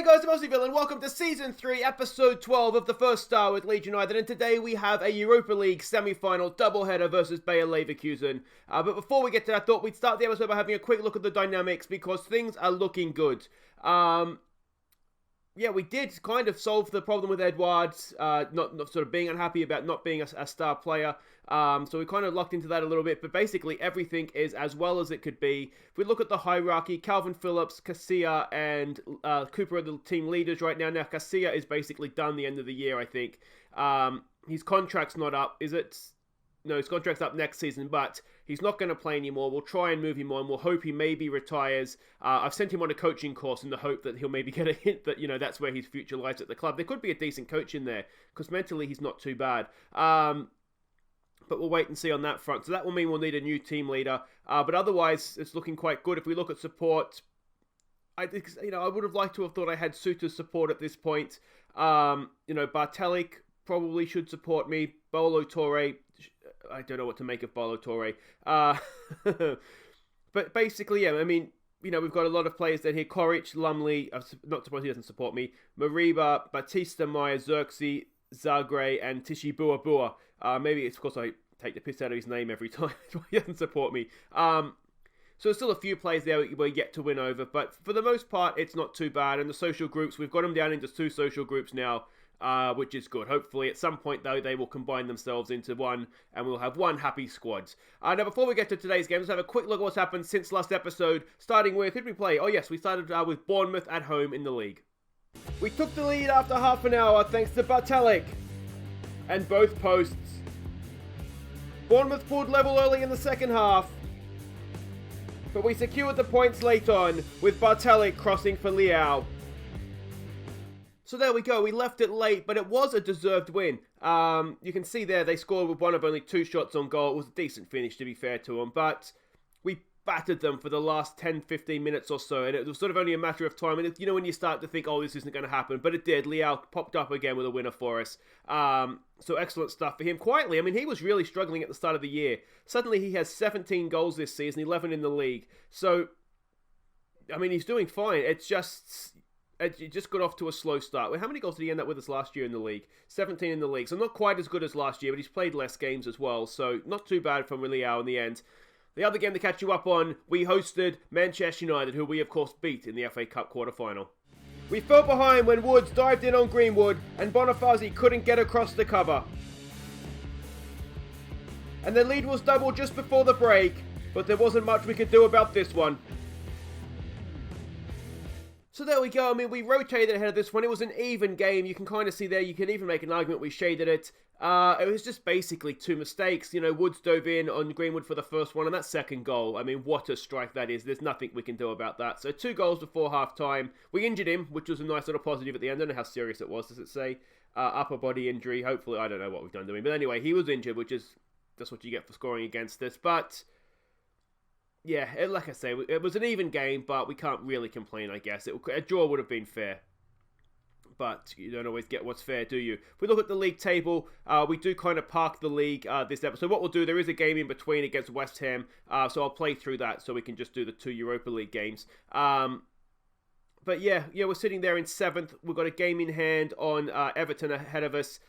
Hey guys, I'm Aussie and welcome to Season 3, Episode 12 of the first Star with Leeds United, and today we have a Europa League semi-final doubleheader versus Bayer Leverkusen. But before we get to that, I thought we'd start the episode by having a quick look at the dynamics because things are looking good. Yeah, we did kind of solve the problem with Edwards, not sort of being unhappy about not being a star player. So we kind of locked into that a little bit, but basically everything is as well as it could be. If we look at the hierarchy, Calvin Phillips, Casilla, and Cooper are the team leaders right now. Now, Casilla is basically done the end of the year, I think. His contract's not up, is it? No, his contract's up next season, but he's not going to play anymore. We'll try and move him on. We'll hope he maybe retires. I've sent him on a coaching course in the hope that he'll maybe get a hint that, that's where his future lies at the club. There could be a decent coach in there, because mentally he's not too bad. But we'll wait and see on that front. So that will mean we'll need a new team leader. But otherwise, it's looking quite good. If we look at support, I would have liked to have thought I had Suter's support at this point. Bartelik probably should support me. Bolo Torre, I don't know what to make of Bolo Torre. But basically, yeah, I mean, we've got a lot of players there here. Koric, Lumley, I'm not surprised he doesn't support me. Mariba, Batista, Maya, Xerxes, Zagre, and Tishi Bua Bua. Maybe it's because I take the piss out of his name every time. He doesn't support me. So there's still a few players there we're yet to win over. But for the most part, it's not too bad. And the social groups, we've got them down into 2 social groups now, which is good. Hopefully, at some point, though, they will combine themselves into one, and we'll have one happy squad. Now, before we get to today's game, let's have a quick look at what's happened since last episode. Starting with, who did we play? Oh, yes, we started with Bournemouth at home in the league. We took the lead after half an hour, thanks to Bartelik and both posts. Bournemouth pulled level early in the second half, but we secured the points late on with Bartelik crossing for Leao. So there we go, we left it late, but it was a deserved win. You can see there they scored with one of only 2 shots on goal. It was a decent finish, to be fair to them, but we battered them for the last 10-15 minutes or so, and it was sort of only a matter of time. And when you start to think, oh, this isn't going to happen, but it did. Leao popped up again with a winner for us. So excellent stuff for him. Quietly, I mean, he was really struggling at the start of the year. Suddenly he has 17 goals this season, 11 in the league. So, I mean, he's doing fine. It just got off to a slow start. How many goals did he end up with us last year in the league? 17 in the league. So not quite as good as last year, but he's played less games as well. So not too bad from Leao in the end. The other game to catch you up on, we hosted Manchester United, who we of course beat in the FA Cup quarter-final. We fell behind when Woods dived in on Greenwood and Bonifazi couldn't get across the cover. And the lead was doubled just before the break, but there wasn't much we could do about this one. So there we go. I mean, we rotated ahead of this one. It was an even game. You can kind of see there. You can even make an argument we shaded it. It was just basically 2 mistakes. Woods dove in on Greenwood for the first one, and that second goal, I mean, what a strike that is. There's nothing we can do about that. So 2 goals before half-time. We injured him, which was a nice little positive at the end. I don't know how serious it was. Does it say upper body injury? Hopefully, I don't know what we've done to him. But anyway, he was injured, which is that's what you get for scoring against us. But yeah, like I say, it was an even game, but we can't really complain, I guess. A draw would have been fair. But you don't always get what's fair, do you? If we look at the league table, we do kind of park the league this episode. What we'll do, there is a game in between against West Ham, so I'll play through that so we can just do the 2 Europa League games. But yeah, we're sitting there in 7th. We've got a game in hand on Everton ahead of us.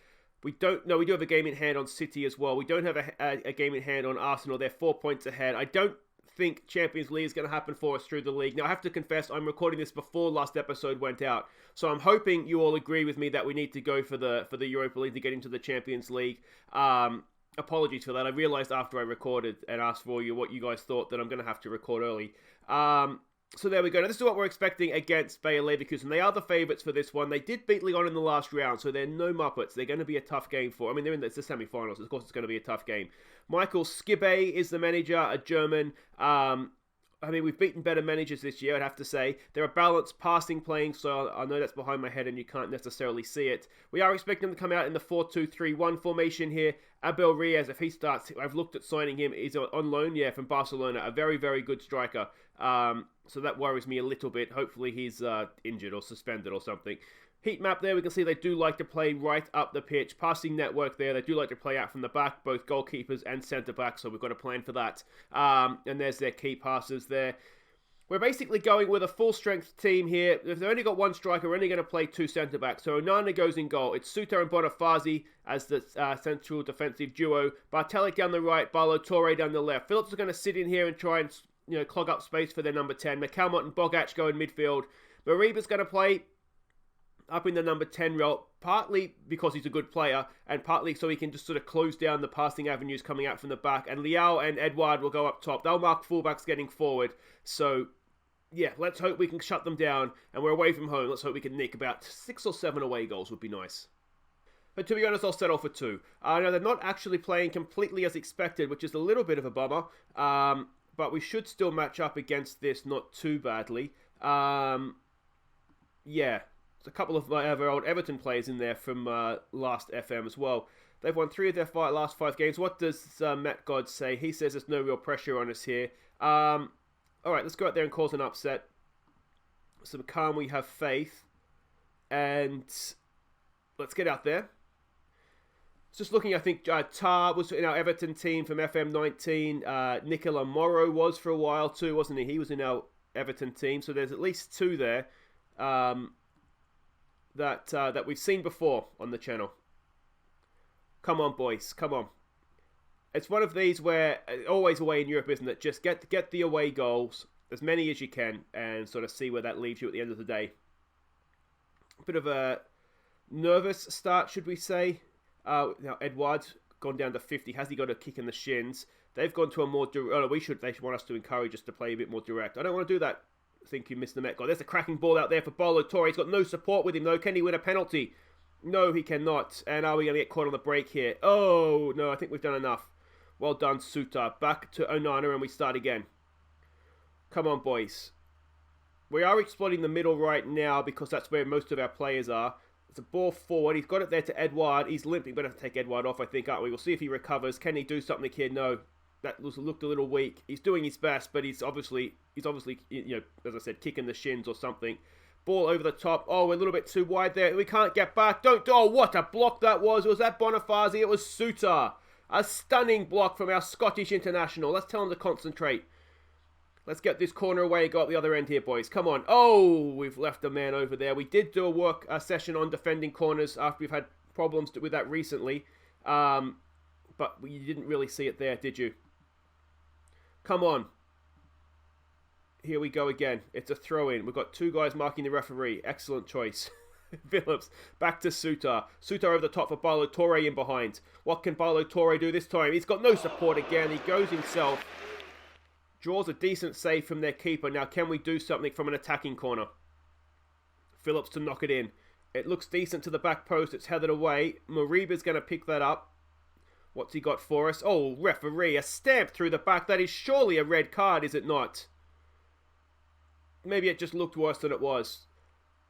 We do have a game in hand on City as well. We don't have a game in hand on Arsenal. They're 4 points ahead. I don't think Champions League is going to happen for us through the league. Now, I have to confess, I'm recording this before last episode went out, so I'm hoping you all agree with me that we need to go for the Europa League to get into the Champions League. Apologies for that. I realised after I recorded and asked for what you guys thought that I'm going to have to record early. So there we go. Now, this is what we're expecting against Bayer Leverkusen. They are the favourites for this one. They did beat Lyon in the last round, so they're no Muppets. They're going to be a tough game for... I mean, they're in the semi-finals. Of course, it's going to be a tough game. Michael Skibbe is the manager, a German. I mean, we've beaten better managers this year, I'd have to say. They're a balanced passing playing, so I know that's behind my head and you can't necessarily see it. We are expecting them to come out in the 4-2-3-1 formation here. Abel Reyes, if he starts, I've looked at signing him. He's on loan, from Barcelona. A very, very good striker. So that worries me a little bit. Hopefully he's injured or suspended or something. Heat map there, we can see they do like to play right up the pitch. Passing network there, they do like to play out from the back, both goalkeepers and centre-backs, so we've got a plan for that. And there's their key passes there. we're basically going with a full-strength team here. If they've only got one striker, we're only going to play 2 centre-backs. So Onana goes in goal. It's Suter and Bonifazi as the central defensive duo. Bartelic down the right, Barlow Torre down the left. Phillips is going to sit in here and try and clog up space for their number 10. McCalmont and Bogac go in midfield. Mariba's going to play up in the number 10 role, partly because he's a good player, and partly so he can just sort of close down the passing avenues coming out from the back. And Liao and Edouard will go up top. They'll mark fullbacks getting forward. So, yeah, let's hope we can shut them down. And we're away from home. Let's hope we can nick about 6 or 7 away goals would be nice. But to be honest, I'll settle for 2. Now, they're not actually playing completely as expected, which is a little bit of a bummer. But we should still match up against this not too badly. Yeah. A couple of my other old Everton players in there from last FM as well. They've won 3 of their last 5 games. What does Matt God say? He says there's no real pressure on us here. Alright, let's go out there and cause an upset. Some calm, we have faith. And let's get out there. Just looking, I think Tar was in our Everton team from FM19. Nicola Morrow was for a while too, wasn't he? He was in our Everton team. So there's at least 2 there. That we've seen before on the channel. Come on, boys. Come on. It's one of these where, always away in Europe, isn't it? Just get the away goals, as many as you can, and sort of see where that leaves you at the end of the day. A bit of a nervous start, should we say. Now, Edouard's gone down to 50. Has he got a kick in the shins? They've gone to a more direct... Oh, no, they want us to encourage us to play a bit more direct. I don't want to do that. I think you missed the Met goal. There's a cracking ball out there for Barlow Torre. He's got no support with him, though. Can he win a penalty? No, he cannot. And are we going to get caught on the break here? Oh, no, I think we've done enough. Well done, Suter. Back to Onana, and we start again. Come on, boys. We are exploiting the middle right now because that's where most of our players are. It's a ball forward. He's got it there to Edouard. He's limping. Better take Edouard off, I think, aren't we? We'll see if he recovers. Can he do something here? No. That looked a little weak. He's doing his best, but he's obviously, as I said, kicking the shins or something. Ball over the top. Oh, we're a little bit too wide there. We can't get back. Oh, what a block that was. Was that Bonifazi? It was Suter. A stunning block from our Scottish international. Let's tell him to concentrate. Let's get this corner away and go up the other end here, boys. Come on. Oh, we've left a man over there. We did do a session on defending corners after we've had problems with that recently. But you didn't really see it there, did you? Come on. Here we go again. It's a throw-in. We've got 2 guys marking the referee. Excellent choice. Phillips. Back to Suter. Suter over the top for Barlow Torre in behind. What can Barlow Torre do this time? He's got no support again. He goes himself. Draws a decent save from their keeper. Now, can we do something from an attacking corner? Phillips to knock it in. It looks decent to the back post. It's headed away. Mariba's going to pick that up. What's he got for us? Oh, referee, a stamp through the back. That is surely a red card, is it not? Maybe it just looked worse than it was.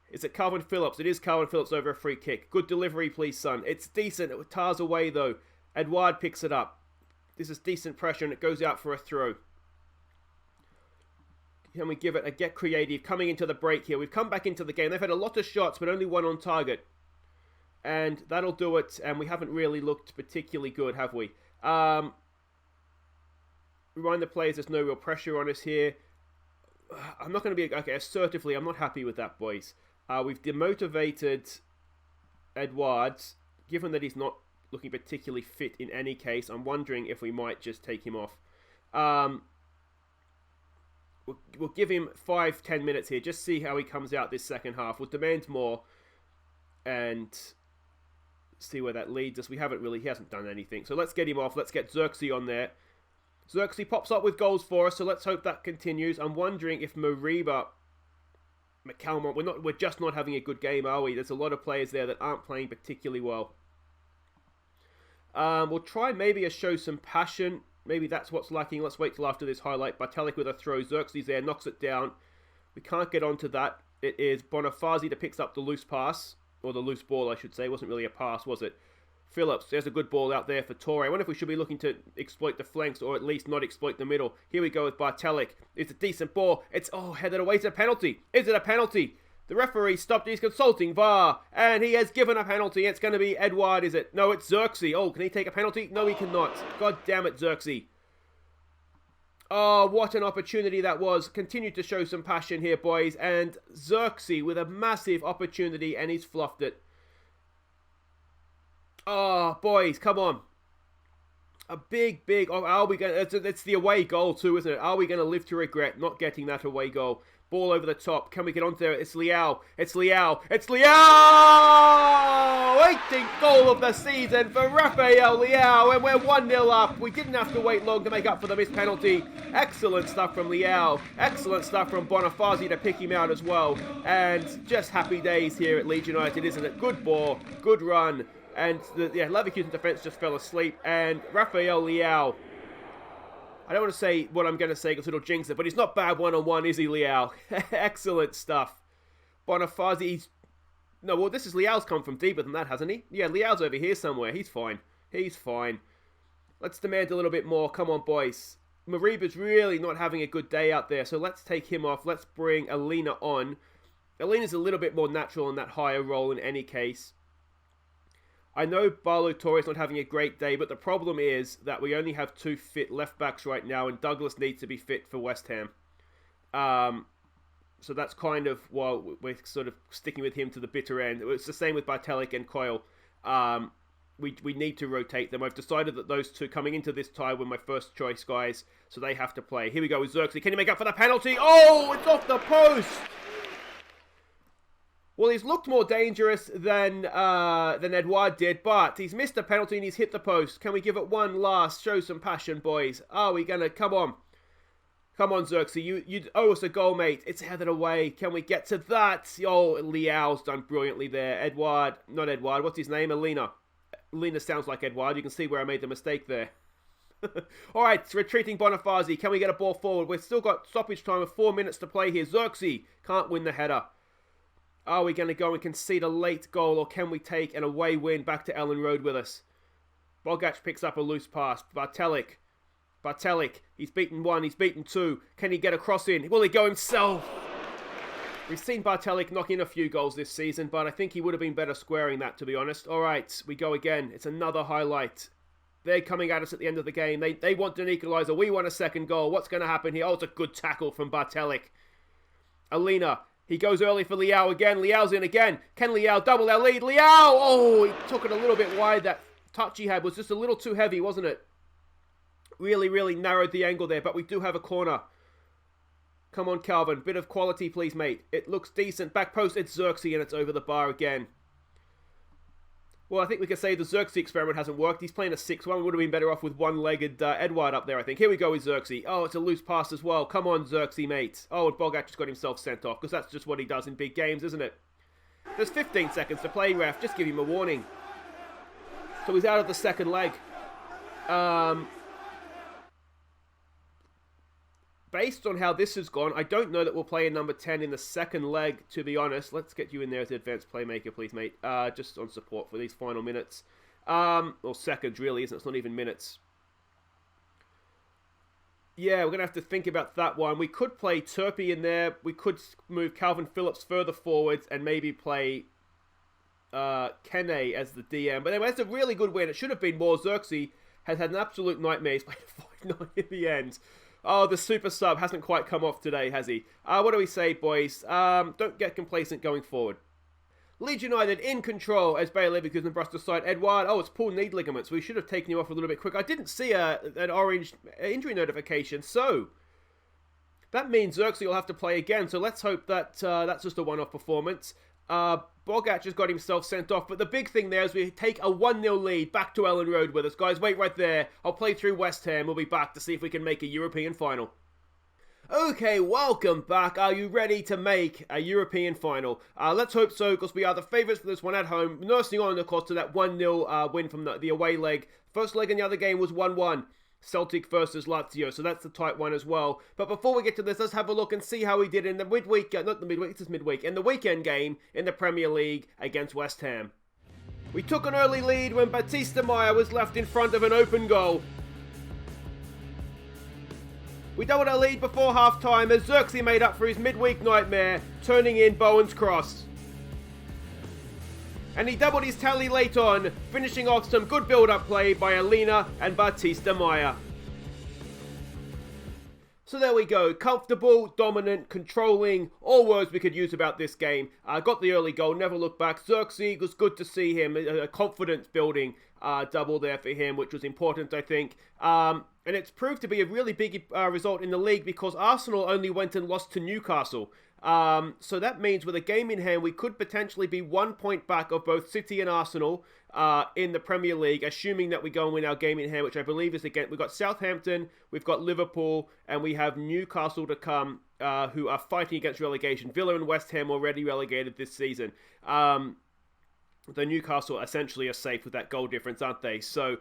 Is it Calvin Phillips? It is Calvin Phillips over a free kick. Good delivery, please, son. It's decent. It tars away, though. Edouard picks it up. This is decent pressure, and it goes out for a throw. Can we give it a get creative? Coming into the break here. We've come back into the game. They've had a lot of shots, but only 1 on target. And that'll do it. And we haven't really looked particularly good, have we? Remind the players there's no real pressure on us here. I'm not going to be... Okay, assertively, I'm not happy with that, boys. We've demotivated Edouard. Given that he's not looking particularly fit in any case, I'm wondering if we might just take him off. We'll give him 5-10 minutes here. Just see how he comes out this second half. We'll demand more. And... see where that leads us. He hasn't done anything. So let's get him off. Let's get Xerxes on there. Xerxes pops up with goals for us, so let's hope that continues. I'm wondering if Mariba, McCalmont, we're just not having a good game, are we? There's a lot of players there that aren't playing particularly well. We'll try maybe to show some passion. Maybe that's what's lacking. Let's wait till after this highlight. Bartelic with a throw. Xerxes there, knocks it down. We can't get onto that. It is Bonifazi that picks up the loose pass. Or the loose ball, I should say. It wasn't really a pass, was it? Phillips, there's a good ball out there for Torre. I wonder if we should be looking to exploit the flanks or at least not exploit the middle. Here we go with Bartelic. It's a decent ball. It's, headed away. It's a penalty. Is it a penalty? The referee stopped. He's consulting VAR. And he has given a penalty. It's going to be Edouard, is it? No, it's Xerxes. Oh, can he take a penalty? No, he cannot. God damn it, Xerxes. Oh, what an opportunity that was. Continue to show some passion here, boys. And Xerxes with a massive opportunity, and he's fluffed it. Oh, boys, come on. A big, are we going to, it's the away goal too, isn't it? Are we going to live to regret not getting that away goal? Ball over the top. Can we get onto there? It's Leao. It's Leao. 18th goal of the season for Rafael Leao. And we're 1-0 up. We didn't have to wait long to make up for the missed penalty. Excellent stuff from Leao. Excellent stuff from Bonifazi to pick him out as well. And just happy days here at Leeds United, isn't it? Good ball. Good run. And Leverkusen defense just fell asleep. And Rafael Leao, I don't want to say what I'm going to say because it'll jinx it, but he's not bad one-on-one, is he, Leao? Excellent stuff. Bonifazi, no, well, this is Leao's come from deeper than that, hasn't he? Yeah, Leao's over here somewhere. He's fine. He's fine. Let's demand a little bit more. Come on, boys. Mariba's really not having a good day out there, so let's take him off. Let's bring Alina on. Alina's a little bit more natural in that higher role in any case. I know Barlow Torres not having a great day, but the problem is that we only have 2 fit left backs right now, and Douglas needs to be fit for West Ham. So that's kind of why we're sort of sticking with him to the bitter end. It's the same with Bartelik and Coyle. We need to rotate them. I've decided that those two coming into this tie were my first choice guys, so they have to play. Here we go with Xerxes. Can he make up for the penalty? Oh, it's off the post! Well, he's looked more dangerous than Edouard did, but he's missed a penalty and he's hit the post. Can we give it one last? Show some passion, boys. Are we going to? Come on. Come on, Xerxes. You owe us a goal, mate. It's headed away. Can we get to that? Oh, Leao's done brilliantly there. Not Edouard. What's his name? Alina. Alina sounds like Edouard. You can see where I made the mistake there. All right, retreating Bonifazi. Can we get a ball forward? We've still got stoppage time of 4 minutes to play here. Xerxes can't win the header. Are we going to go and concede a late goal, or can we take an away win back to Ellen Road with us? Bogac picks up a loose pass. Bartelik, he's beaten 1, he's beaten 2. Can he get a cross in? Will he go himself? We've seen Bartelik knock in a few goals this season, but I think he would have been better squaring that, to be honest. All right, we go again. It's another highlight. They're coming at us at the end of the game. They want an equaliser. We want a second goal. What's going to happen here? Oh, it's a good tackle from Bartelik. Alina. He goes early for Leao again. Leao's in again. Can Leao double their lead? Leao! Oh, he took it a little bit wide. That touch he had was just a little too heavy, wasn't it? Really, really narrowed the angle there, but we do have a corner. Come on, Calvin. Bit of quality, please, mate. It looks decent. Back post, it's Xerxes, and it's over the bar again. Well, I think we could say the Xerxes experiment hasn't worked. He's playing a 6-1. We would have been better off with one-legged Edouard up there, I think. Here we go with Xerxes. Oh, it's a loose pass as well. Come on, Xerxes, mate. Oh, and Bogac just got himself sent off, because that's just what he does in big games, isn't it? There's 15 seconds to play, ref. Just give him a warning. So he's out of the second leg. Based on how this has gone, I don't know that we'll play a number 10 in the second leg, to be honest. Let's get you in there as the advanced playmaker, please, mate. Just on support for these final minutes. Or seconds, really, isn't it? It's not even minutes. Yeah, we're going to have to think about that one. We could play Turpie in there. We could move Calvin Phillips further forwards and maybe play Kene as the DM. But anyway, that's a really good win. It should have been more. Xerxes has had an absolute nightmare. He's played a 5-9 in the end. Oh, the super sub hasn't quite come off today, has he? What do we say, boys? Don't get complacent going forward. Leeds United in control as Bayer Leverkusen brushed aside Edouard. Oh, it's pulled knee ligaments. We should have taken you off a little bit quick. I didn't see an orange injury notification, so that means Xerxes will have to play again. So let's hope that that's just a one-off performance. Bogac has got himself sent off, but the big thing there is we take a 1-0 lead back to Ellen Road with us. Guys, wait right there. I'll play through West Ham. We'll be back to see if we can make a European final. Okay, welcome back. Are you ready to make a European final? Let's hope so, because we are the favourites for this one at home. Nursing on, of course, to that 1-0 win from the away leg. First leg in the other game was 1-1. Celtic versus Lazio, so that's the tight one as well. But before we get to this, let's have a look and see how we did in the midweek, not the midweek, it's midweek, in the weekend game in the Premier League against West Ham. We took an early lead when Batista Meyer was left in front of an open goal. We doubled our lead before half-time as Xerxes made up for his midweek nightmare, turning in Bowen's cross. And he doubled his tally late on, finishing off some good build-up play by Alina and Batista Meyer. So there we go. Comfortable, dominant, controlling, all words we could use about this game. Got the early goal, never looked back. Xerxes, was good to see him. A confidence building double there for him, which was important, I think. And it's proved to be a really big result in the league because Arsenal only went and lost to Newcastle. So that means with a game in hand, we could potentially be 1 point back of both City and Arsenal in the Premier League, assuming that we go and win our game in hand, which I believe is again, we've got Southampton, we've got Liverpool, and we have Newcastle to come, who are fighting against relegation. Villa and West Ham already relegated this season. The Newcastle essentially are safe with that goal difference, aren't they? So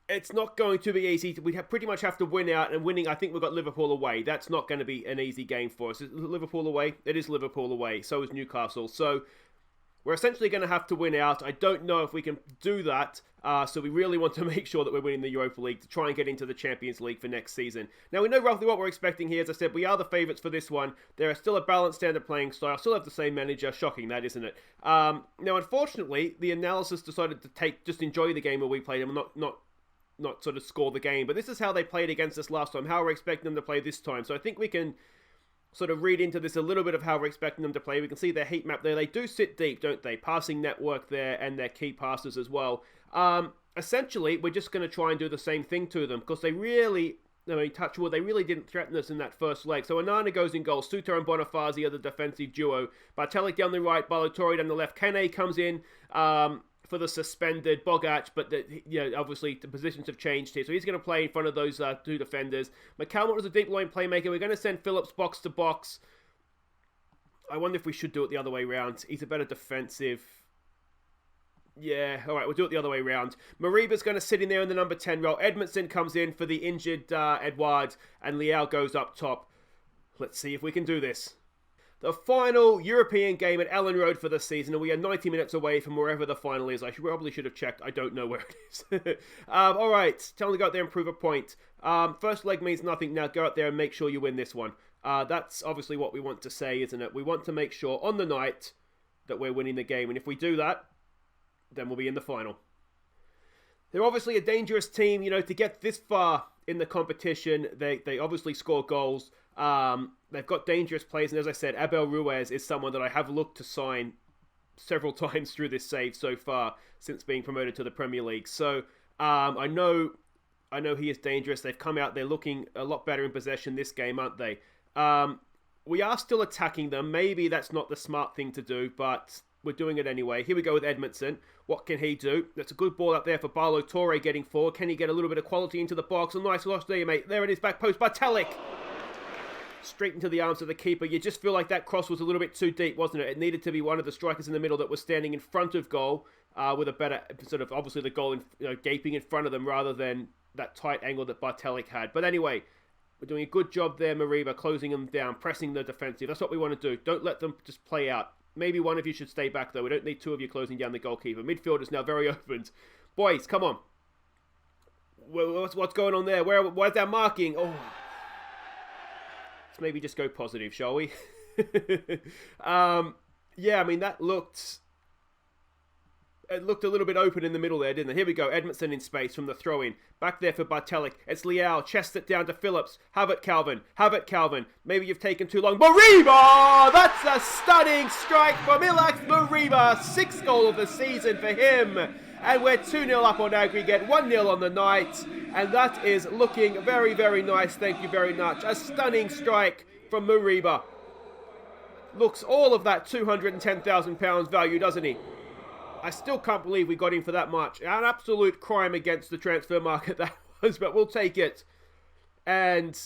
it's not going to be easy. We pretty much have to win out, and winning, I think we've got Liverpool away. That's not going to be an easy game for us. Is Liverpool away? It is Liverpool away. So is Newcastle. So we're essentially going to have to win out. I don't know if we can do that. So we really want to make sure that we're winning the Europa League to try and get into the Champions League for next season. Now, we know roughly what we're expecting here. As I said, we are the favourites for this one. There is still a balanced standard playing style. Still have the same manager. Shocking, that, isn't it? Now, unfortunately, the analysis decided to just enjoy the game where we played them, not sort of score the game. But this is how they played against us last time, how we're expecting them to play this time. So I think we can sort of read into this a little bit of how we're expecting them to play. We can see their heat map there. They do sit deep, don't they? Passing network there and their key passes as well. Essentially, we're just going to try and do the same thing to them because they really, touch wood, they really didn't threaten us in that first leg. So Onana goes in goal. Suter and Bonifazi are the defensive duo. Bartelic down the right, Balotelli down the left. Kane comes in for the suspended Bogac, but obviously the positions have changed here. So he's going to play in front of those two defenders. McCalmont was a deep line playmaker. We're going to send Phillips box to box. I wonder if we should do it the other way around. He's a better defensive. Yeah, all right, we'll do it the other way around. Mariba's going to sit in there in the number 10 role. Edmondson comes in for the injured Edouard, and Leao goes up top. Let's see if we can do this. The final European game at Ellen Road for the season, and we are 90 minutes away from wherever the final is. I probably should have checked. I don't know where it is. All right, tell them to go out there and prove a point. First leg means nothing. Now go out there and make sure you win this one. That's obviously what we want to say, isn't it? We want to make sure on the night that we're winning the game, and if we do that, then we'll be in the final. They're obviously a dangerous team, to get this far in the competition. They obviously score goals. They've got dangerous players, and as I said, Abel Ruiz is someone that I have looked to sign several times through this save so far since being promoted to the Premier League. So I know he is dangerous. They've come out, they're looking a lot better in possession this game, aren't they? We are still attacking them. Maybe that's not the smart thing to do, but we're doing it anyway. Here we go with Edmondson. What can he do? That's a good ball up there for Barlow Torre getting forward. Can he get a little bit of quality into the box? A nice loss there, mate. There it is, back post. Bartelic! Straight into the arms of the keeper. You just feel like that cross was a little bit too deep, wasn't it? It needed to be one of the strikers in the middle that was standing in front of goal with a better, sort of, obviously the goal gaping in front of them rather than that tight angle that Bartelic had. But anyway, we're doing a good job there, Mariba, closing them down, pressing the defensive. That's what we want to do. Don't let them just play out. Maybe one of you should stay back, though. We don't need two of you closing down the goalkeeper. Midfield is now very opened. Boys, come on. What's going on there? Where's that marking? Oh. Let's maybe just go positive, shall we? Yeah, I mean, that looked... It looked a little bit open in the middle there, didn't it? Here we go. Edmondson in space from the throw-in. Back there for Bartelic. It's Leao. Chests it down to Phillips. Have it, Calvin. Have it, Calvin. Maybe you've taken too long. Mariba! That's a stunning strike from Ilax Mariba. 6th goal of the season for him. And we're 2-0 up on aggregate. 1-0 on the night. And that is looking very, very nice. Thank you very much. A stunning strike from Mariba. Looks all of that £210,000 value, doesn't he? I still can't believe we got him for that much. An absolute crime against the transfer market that was, but we'll take it. And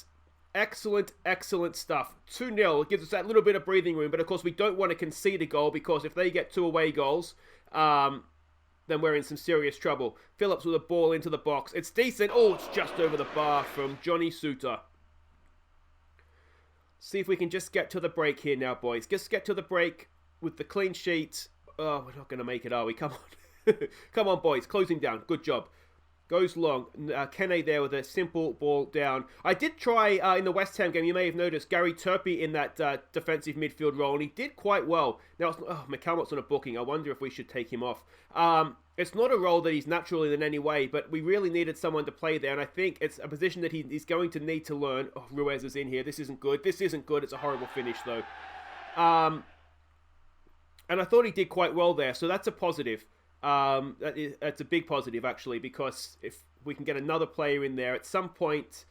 excellent, excellent stuff. 2-0. It gives us that little bit of breathing room, but of course we don't want to concede a goal because if they get 2 away goals, then we're in some serious trouble. Phillips with a ball into the box. It's decent. Oh, it's just over the bar from Johnny Suter. See if we can just get to the break here now, boys. Just get to the break with the clean sheet. Oh, we're not going to make it, are we? Come on. Come on, boys. Closing down. Good job. Goes long. Kene there with a simple ball down. I did try in the West Ham game, you may have noticed, Gary Turpie in that defensive midfield role, and he did quite well. Now, McCalmont's on a booking. I wonder if we should take him off. It's not a role that he's natural in any way, but we really needed someone to play there, and I think it's a position that he's going to need to learn. Oh, Ruiz is in here. This isn't good. This isn't good. It's a horrible finish, though. And I thought he did quite well there, so that's a positive. That's a big positive, actually, because if we can get another player in there at some point,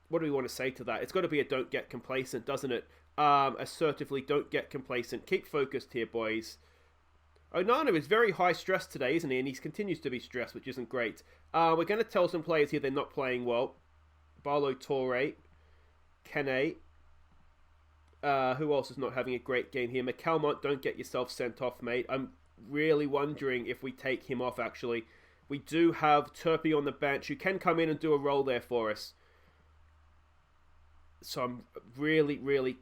what do we want to say to that? It's got to be a don't get complacent, doesn't it? Assertively, don't get complacent. Keep focused here, boys. Onana is very high stress today, isn't he? And he continues to be stressed, which isn't great. We're going to tell some players here they're not playing well. Barlow Torre, Kene. Who else is not having a great game here? McCalmont, don't get yourself sent off, mate. I'm really wondering if we take him off, actually. We do have Turpie on the bench who can come in and do a role there for us. So I'm really, really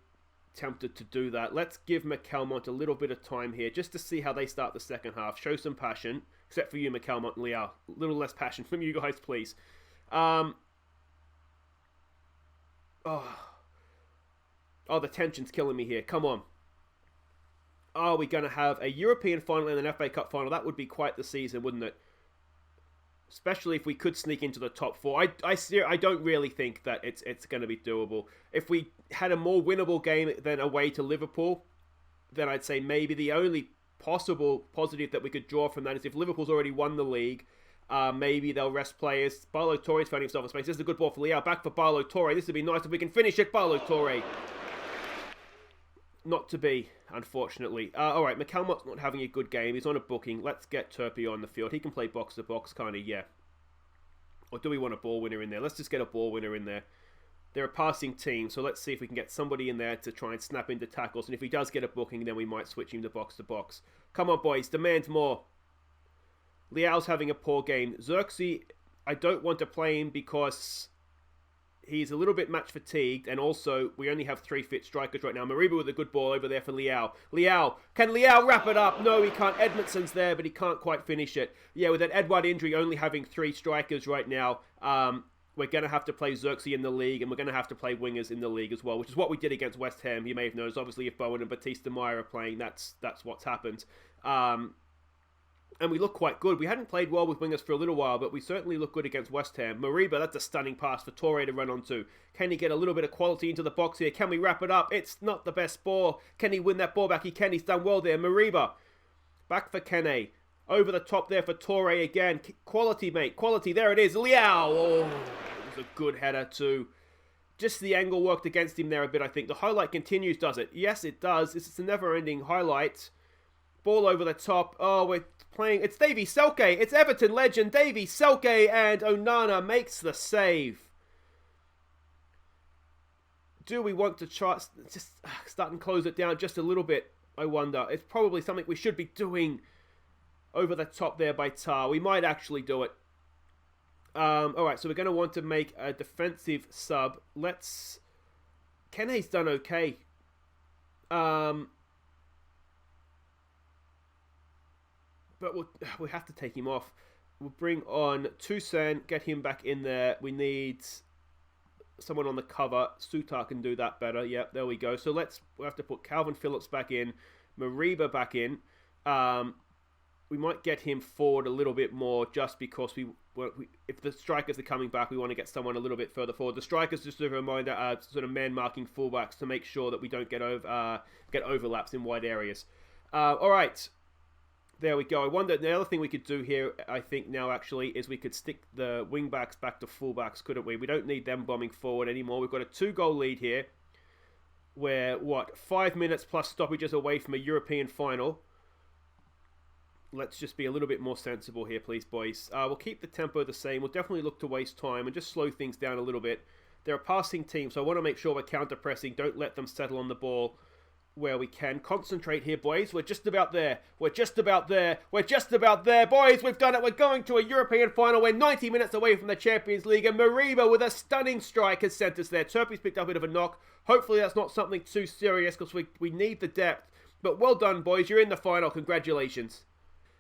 tempted to do that. Let's give McCalmont a little bit of time here just to see how they start the second half. Show some passion, except for you, McCalmont and Liao. A little less passion from you guys, please. Oh, the tension's killing me here. Come on. Are we going to have a European final and an FA Cup final? That would be quite the season, wouldn't it? Especially if we could sneak into the top four. I don't really think that it's going to be doable. If we had a more winnable game than away to Liverpool, then I'd say maybe the only possible positive that we could draw from that is if Liverpool's already won the league, maybe they'll rest players. Barlow Torre's finding himself in space. This is a good ball for Liao. Back for Barlow Torre. This would be nice if we can finish it. Barlow Torre. Not to be, unfortunately. Alright, McCalmont's not having a good game. He's on a booking. Let's get Turpie on the field. He can play box-to-box, kind of, yeah. Or do we want a ball winner in there? Let's just get a ball winner in there. They're a passing team, so let's see if we can get somebody in there to try and snap into tackles. And if he does get a booking, then we might switch him to box-to-box. Come on, boys. Demand more. Liao's having a poor game. Xerxes, I don't want to play him because he's a little bit match fatigued, and also we only have 3 fit strikers right now. Mariba with a good ball over there for Liao. Can Liao wrap it up? No, he can't. Edmondson's there, but he can't quite finish it. Yeah, with that Edouard injury, only having 3 strikers right now, we're going to have to play Xerxes in the league, and we're going to have to play wingers in the league as well, which is what we did against West Ham. You may have noticed, obviously, if Bowen and Batista Meyer are playing, that's what's happened. And we look quite good. We hadn't played well with wingers for a little while, but we certainly look good against West Ham. Mariba, that's a stunning pass for Torre to run onto. Can he get a little bit of quality into the box here? Can we wrap it up? It's not the best ball. Can he win that ball back? He can. He's done well there. Mariba, back for Kene. Over the top there for Torre again. Quality, mate. Quality. There it is. Liao. Oh, it was a good header too. Just the angle worked against him there a bit, I think. The highlight continues, does it? Yes, it does. It's a never-ending highlight. Ball over the top. Oh, we're playing. It's Davy Selke. It's Everton legend Davy Selke, and Onana makes the save. Do we want to try just start and close it down just a little bit? I wonder. It's probably something we should be doing over the top there by Tar. We might actually do it. Alright, so we're going to want to make a defensive sub. Kene's done okay. But we'll have to take him off. We'll bring on Toussaint, get him back in there. We need someone on the cover. Sutar can do that better. Yep, there we go. So we'll have to put Calvin Phillips back in, Mariba back in. We might get him forward a little bit more just because if the strikers are coming back, we want to get someone a little bit further forward. The strikers, just a reminder, are sort of man-marking fullbacks to make sure that we don't get overlaps in wide areas. All right. There we go. I wonder, the other thing we could do here, I think now actually, is we could stick the wing-backs back to full-backs, couldn't we? We don't need them bombing forward anymore. We've got a 2-goal lead here. We're, 5 minutes plus stoppages away from a European final. Let's just be a little bit more sensible here, please, boys. We'll keep the tempo the same. We'll definitely look to waste time and just slow things down a little bit. They're a passing team, so I want to make sure we're counter-pressing. Don't let them settle on the ball where we can. Concentrate here, boys. We're just about there. We're just about there. We're just about there. Boys, we've done it. We're going to a European final. We're 90 minutes away from the Champions League, and Mariba with a stunning strike has sent us there. Turpie's picked up a bit of a knock. Hopefully that's not something too serious because we need the depth. But well done, boys. You're in the final. Congratulations.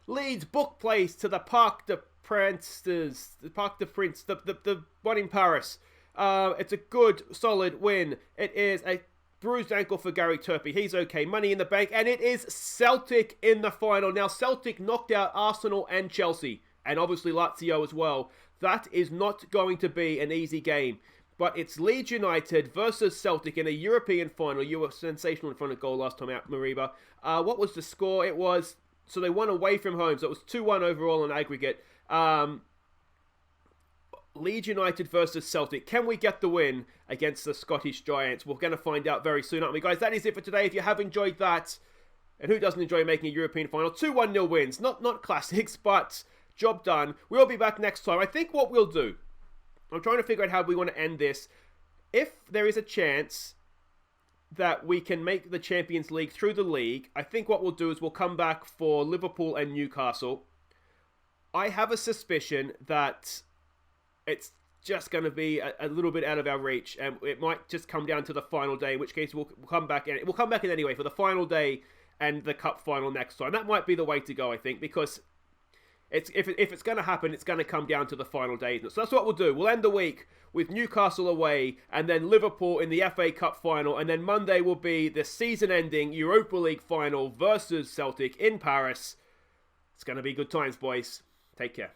Leeds book place to the Parc de Princes, the Parc des Princes, the one in Paris. It's a good, solid win. It is a bruised ankle for Gary Turpie. He's okay. Money in the bank. And it is Celtic in the final. Now, Celtic knocked out Arsenal and Chelsea. And obviously Lazio as well. That is not going to be an easy game. But it's Leeds United versus Celtic in a European final. You were sensational in front of goal last time out, Mariba. What was the score? It was... So they won away from home. So it was 2-1 overall on aggregate. Leeds United versus Celtic. Can we get the win against the Scottish Giants? We're going to find out very soon, aren't we, guys? That is it for today. If you have enjoyed that, and who doesn't enjoy making a European final? 2-1-0 wins. Not classics, but job done. We'll be back next time. I think what we'll do, I'm trying to figure out how we want to end this. If there is a chance that we can make the Champions League through the league, I think what we'll do is we'll come back for Liverpool and Newcastle. I have a suspicion that it's just going to be a little bit out of our reach, and it might just come down to the final day, in which case we'll come back in. We'll come back in anyway for the final day and the cup final next time. That might be the way to go, I think, because if it's going to happen, it's going to come down to the final day, isn't it? So that's what we'll do. We'll end the week with Newcastle away, and then Liverpool in the FA Cup final, and then Monday will be the season-ending Europa League final versus Celtic in Paris. It's going to be good times, boys. Take care.